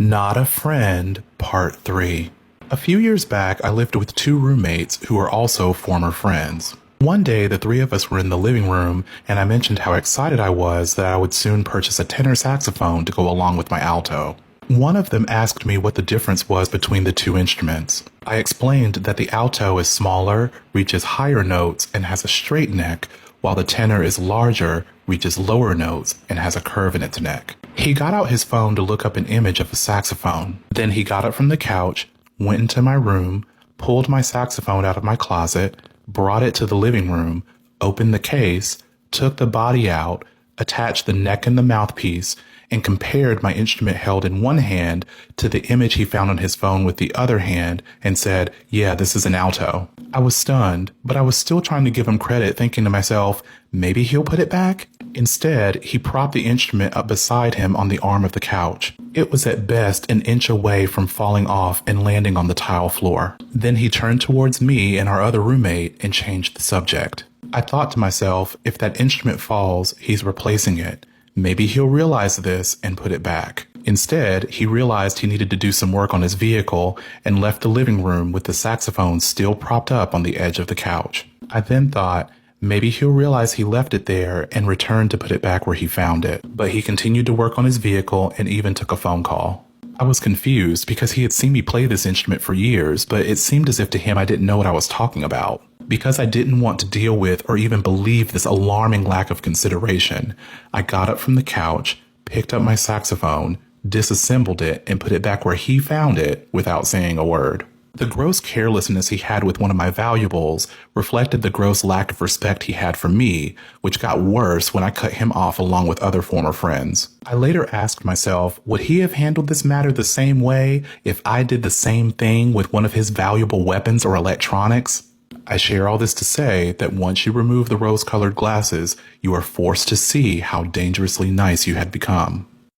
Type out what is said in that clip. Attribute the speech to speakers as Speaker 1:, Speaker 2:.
Speaker 1: Not a Friend, Part 3. A few years back, I lived with two roommates who were also former friends. One day, the three of us were in the living room, and I mentioned how excited I was that I would soon purchase a tenor saxophone to go along with my alto. One of them asked me what the difference was between the two instruments. I explained that the alto is smaller, reaches higher notes, and has a straight neck, while the tenor is larger, reaches lower notes, and has a curve in its neck. He got out his phone to look up an image of a saxophone. Then he got up from the couch, went into my room, pulled my saxophone out of my closet, brought it to the living room, opened the case, took the body out, attached the neck and the mouthpiece, and compared my instrument held in one hand to the image he found on his phone with the other hand and said, "Yeah, this is an alto." I was stunned, but I was still trying to give him credit, thinking to myself, maybe he'll put it back? Instead, he propped the instrument up beside him on the arm of the couch. It was at best an inch away from falling off and landing on the tile floor. Then he turned towards me and our other roommate and changed the subject. I thought to myself, if that instrument falls, he's replacing it. Maybe he'll realize this and put it back. Instead, he realized he needed to do some work on his vehicle and left the living room with the saxophone still propped up on the edge of the couch. I then thought, maybe he'll realize he left it there and return to put it back where he found it. But he continued to work on his vehicle and even took a phone call. I was confused because he had seen me play this instrument for years, but it seemed as if to him I didn't know what I was talking about. Because I didn't want to deal with or even believe this alarming lack of consideration, I got up from the couch, picked up my saxophone, disassembled it, and put it back where he found it without saying a word. The gross carelessness he had with one of my valuables reflected the gross lack of respect he had for me, which got worse when I cut him off along with other former friends. I later asked myself, would he have handled this matter the same way if I did the same thing with one of his valuable weapons or electronics? I share all this to say that once you remove the rose-colored glasses, you are forced to see how dangerously nice you had become.